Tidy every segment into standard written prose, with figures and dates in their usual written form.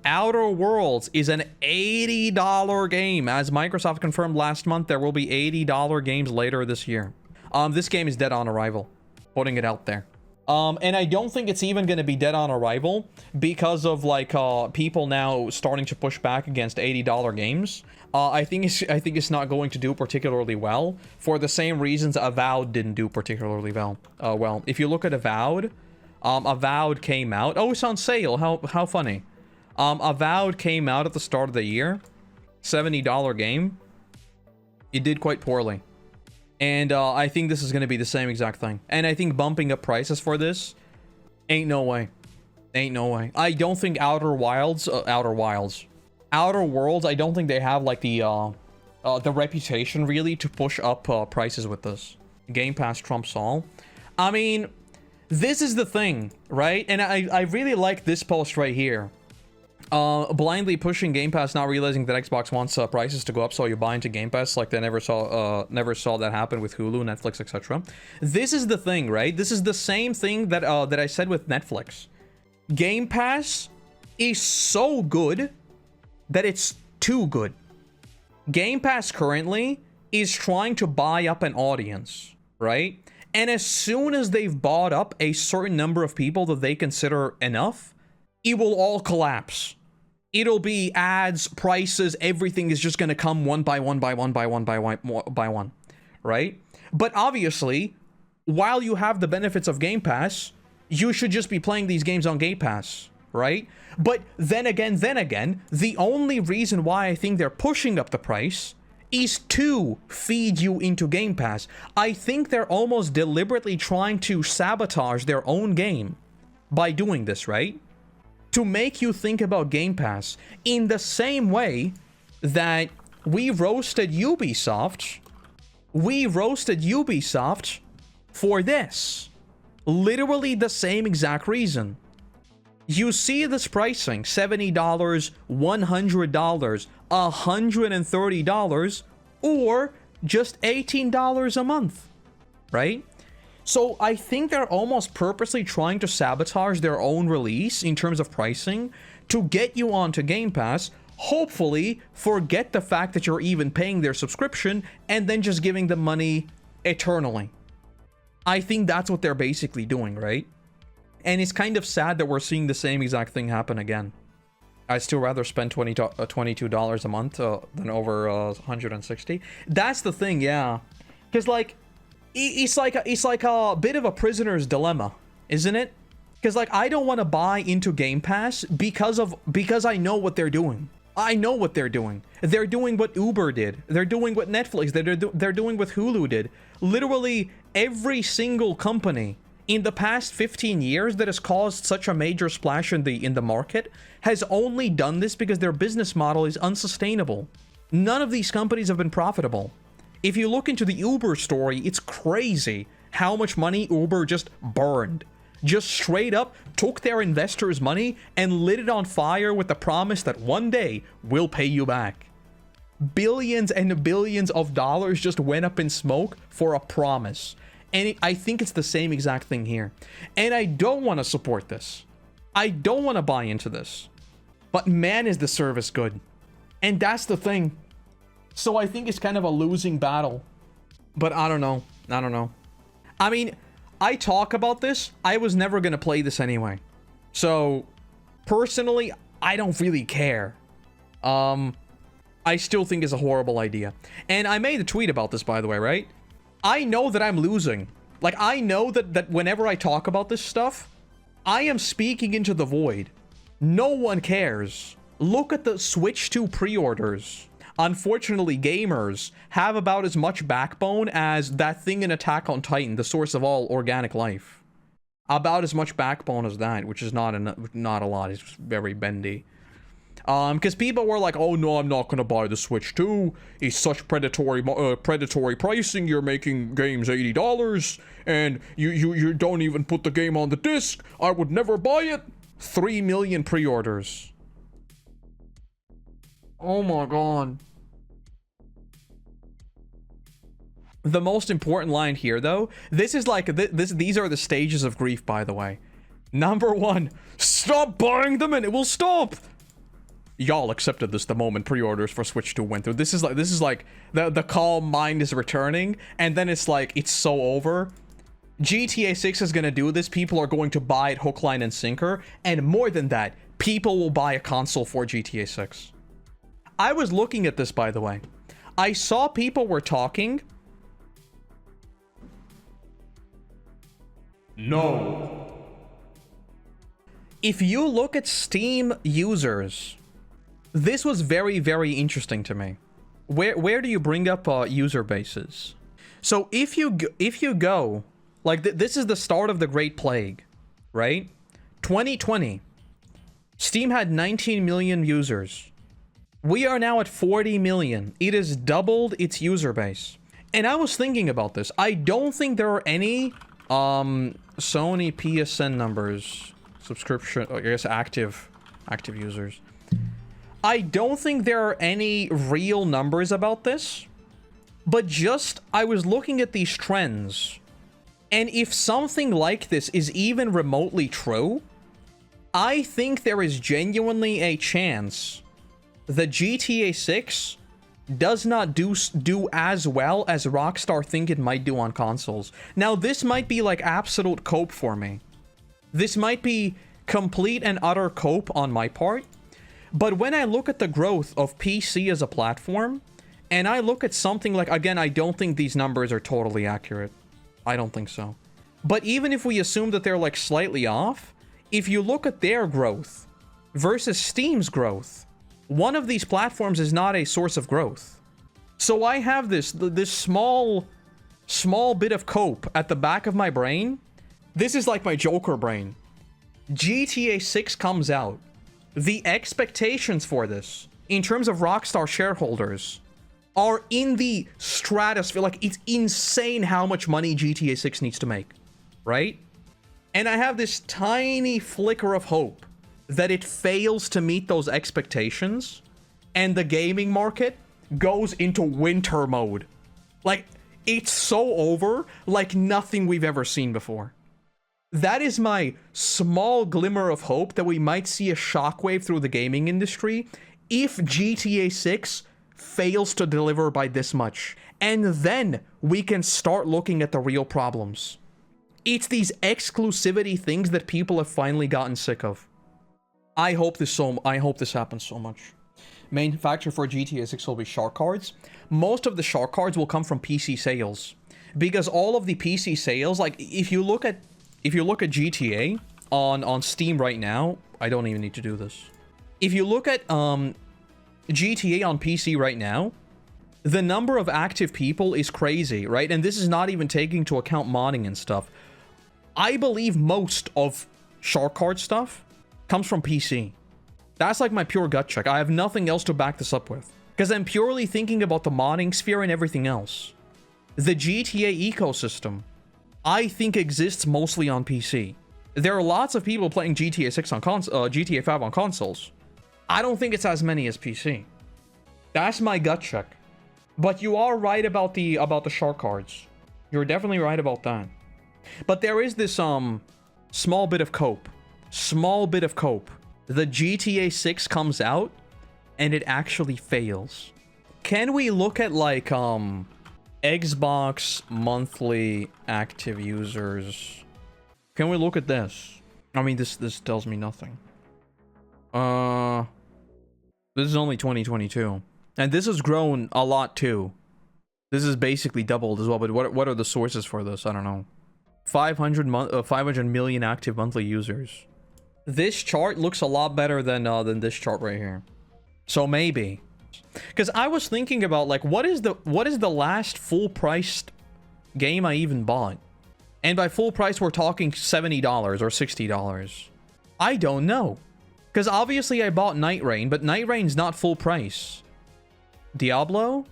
Outer Worlds is an $80 game. As Microsoft confirmed last month, there will be $80 games later this year. This game is dead on arrival. Putting it out there. And I don't think it's even going to be dead on arrival because of like people now starting to push back against $80 games. I think it's not going to do particularly well for the same reasons Avowed didn't do particularly well. Well, if you look at Avowed, Avowed came out. Oh, it's on sale. How funny. Avowed came out at the start of the year. $70 game. It did quite poorly. And I think this is going to be the same exact thing. And I think bumping up prices for this, ain't no way. Ain't no way. I don't think Outer Worlds, I don't think they have like the reputation really to push up prices with this. Game Pass trumps all. I mean, this is the thing, right? And I really like this post right here. Blindly pushing Game Pass, not realizing that Xbox wants prices to go up, so you buy into Game Pass like they never saw that happen with Hulu, Netflix, etc. This is the thing, right? This is the same thing that that I said with Netflix. Game Pass is so good that it's too good. Game Pass currently is trying to buy up an audience, right? And as soon as they've bought up a certain number of people that they consider enough, it will all collapse. It'll be ads, prices, everything is just going to come one by one, right? But obviously, while you have the benefits of Game Pass, you should just be playing these games on Game Pass, right? But then again, the only reason why I think they're pushing up the price is to feed you into Game Pass. I think they're almost deliberately trying to sabotage their own game by doing this, right? To make you think about Game Pass in the same way that we roasted Ubisoft for this. Literally the same exact reason. You see this pricing, $70, $100, $130, or just $18 a month, right? So I think they're almost purposely trying to sabotage their own release in terms of pricing to get you onto Game Pass, hopefully forget the fact that you're even paying their subscription and then just giving them money eternally. I think that's what they're basically doing, right? And it's kind of sad that we're seeing the same exact thing happen again. I'd still rather spend $22 a month than over $160. That's the thing, yeah. Because like, it's like a bit of a prisoner's dilemma, isn't it? Because like I don't want to buy into Game Pass because I know what they're doing. I know what they're doing. They're doing what Uber did. They're doing what Netflix. They're doing what Hulu did. Literally every single company in the past 15 years that has caused such a major splash in the market has only done this because their business model is unsustainable. None of these companies have been profitable. If you look into the Uber story, it's crazy how much money Uber just burned. Just straight up took their investors' money and lit it on fire with the promise that one day we'll pay you back. Billions and billions of dollars just went up in smoke for a promise. And I think it's the same exact thing here. And I don't want to support this. I don't want to buy into this. But man, is the service good. And that's the thing. So I think it's kind of a losing battle. But I don't know. I mean, I talk about this. I was never going to play this anyway. So, personally, I don't really care. I still think it's a horrible idea. And I made a tweet about this, by the way, right? I know that I'm losing. Like, I know that whenever I talk about this stuff, I am speaking into the void. No one cares. Look at the Switch 2 pre-orders. Unfortunately, gamers have about as much backbone as that thing in Attack on Titan, the source of all organic life. About as much backbone as that, which is not a lot. It's very bendy. Because people were like, oh no, I'm not gonna buy the Switch 2. It's such predatory pricing. You're making games $80, and you don't even put the game on the disc. I would never buy it. 3 million pre-orders. Oh my god. The most important line here, though, this is like these are the stages of grief, by the way. Number 1, stop buying them and it will stop. y'all accepted this the moment pre-orders for Switch 2 went through. This is like the calm mind is returning, and then it's like it's so over. GTA 6 is gonna do this. People are going to buy it hook, line, and sinker, and more than that, people will buy a console for GTA 6. I was looking at this, by the way. I saw people were talking. No. If you look at Steam users, this was very, very interesting to me. Where do you bring up user bases? So if you go, like this is the start of the Great Plague, right? 2020, Steam had 19 million users. We are now at 40 million. It has doubled its user base. And I was thinking about this. I don't think there are any Sony PSN numbers, subscription, I guess active users. I don't think there are any real numbers about this, but just I was looking at these trends, and if something like this is even remotely true, I think there is genuinely a chance that GTA 6 does not do as well as Rockstar think it might do on consoles. Now, this might be like absolute cope for me. This might be complete and utter cope on my part. But when I look at the growth of PC as a platform, and I look at something like, again, I don't think these numbers are totally accurate. I don't think so. But even if we assume that they're like slightly off, if you look at their growth versus Steam's growth, one of these platforms is not a source of growth. So I have this small bit of cope at the back of my brain. This is like my Joker brain. GTA 6 comes out. The expectations for this, in terms of Rockstar shareholders, are in the stratosphere. Like, it's insane how much money GTA 6 needs to make, right? And I have this tiny flicker of hope that it fails to meet those expectations, and the gaming market goes into winter mode. Like, it's so over, like nothing we've ever seen before. That is my small glimmer of hope that we might see a shockwave through the gaming industry if GTA 6 fails to deliver by this much. And then we can start looking at the real problems. It's these exclusivity things that people have finally gotten sick of. I hope this happens so much. Main factor for GTA 6 will be shark cards. Most of the shark cards will come from PC sales, because all of the PC sales, like if you look at GTA on Steam right now, I don't even need to do this. If you look at GTA on PC right now, the number of active people is crazy, right? And this is not even taking into account modding and stuff. I believe most of shark card stuff comes from PC. That's like my pure gut check. I have nothing else to back this up with, because I'm purely thinking about the modding sphere and everything else. The GTA ecosystem, I think, exists mostly on PC. There are lots of people playing GTA 6 on GTA 5 on consoles. I don't think it's as many as PC. That's my gut check. But you are right about the shark cards. You're definitely right about that. But there is this small bit of cope. The GTA 6 comes out and it actually fails. Can we look at like Xbox monthly active users? Can we look at this? I mean, this tells me nothing. This is only 2022, and this has grown a lot too. This is basically doubled as well. But what are the sources for this? I don't know. 500 million active monthly users. This chart looks a lot better than this chart right here. So maybe, because I was thinking about like what is the last full priced game I even bought, and by full price we're talking $70 or $60. I don't know, because obviously I bought Night Rain, but Night Rain's not full price. Diablo,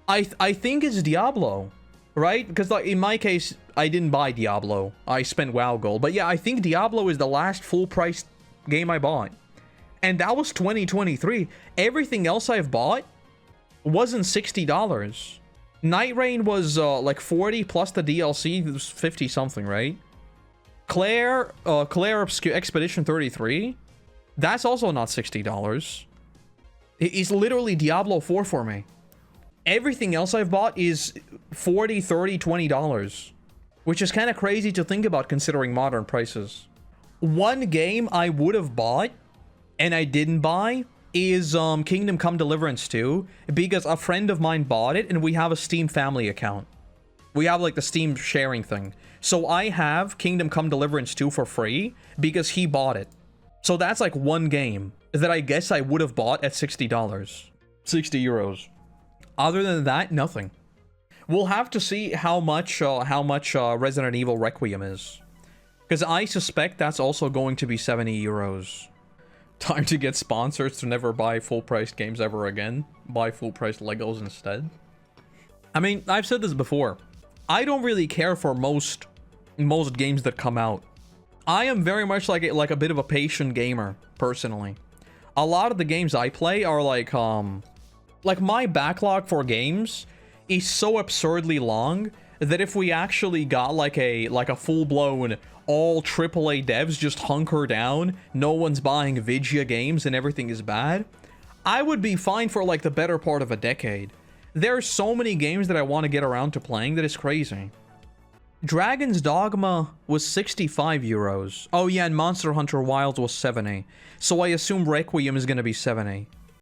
I think it's Diablo, right? Because like in my case, I didn't buy Diablo. I spent WoW Gold. But yeah, I think Diablo is the last full-priced game I bought. And that was 2023. Everything else I've bought wasn't $60. Night Rain was like 40 plus the DLC. It was 50 something, right? Claire Expedition 33. That's also not $60. It's literally Diablo 4 for me. Everything else I've bought is $40, $30, $20, which is kind of crazy to think about considering modern prices. One game I would have bought and I didn't buy is Kingdom Come Deliverance 2, because a friend of mine bought it and we have a Steam family account. We have like the Steam sharing thing. So I have Kingdom Come Deliverance 2 for free because he bought it. So that's like one game that I guess I would have bought at $60. 60 euros. Other than that, nothing. We'll have to see how much Resident Evil Requiem is. Because I suspect that's also going to be 70 euros. Time to get sponsors to never buy full-priced games ever again. Buy full-priced Legos instead. I mean, I've said this before. I don't really care for most games that come out. I am very much like a bit of a patient gamer, personally. A lot of the games I play are like my backlog for games is so absurdly long that if we actually got like a full-blown all AAA devs just hunker down, no one's buying Vigia games and everything is bad, I would be fine for like the better part of a decade. There are so many games that I want to get around to playing that is crazy. Dragon's Dogma was 65 euros. Oh yeah, and Monster Hunter Wilds was 70. So I assume Requiem is going to be 70.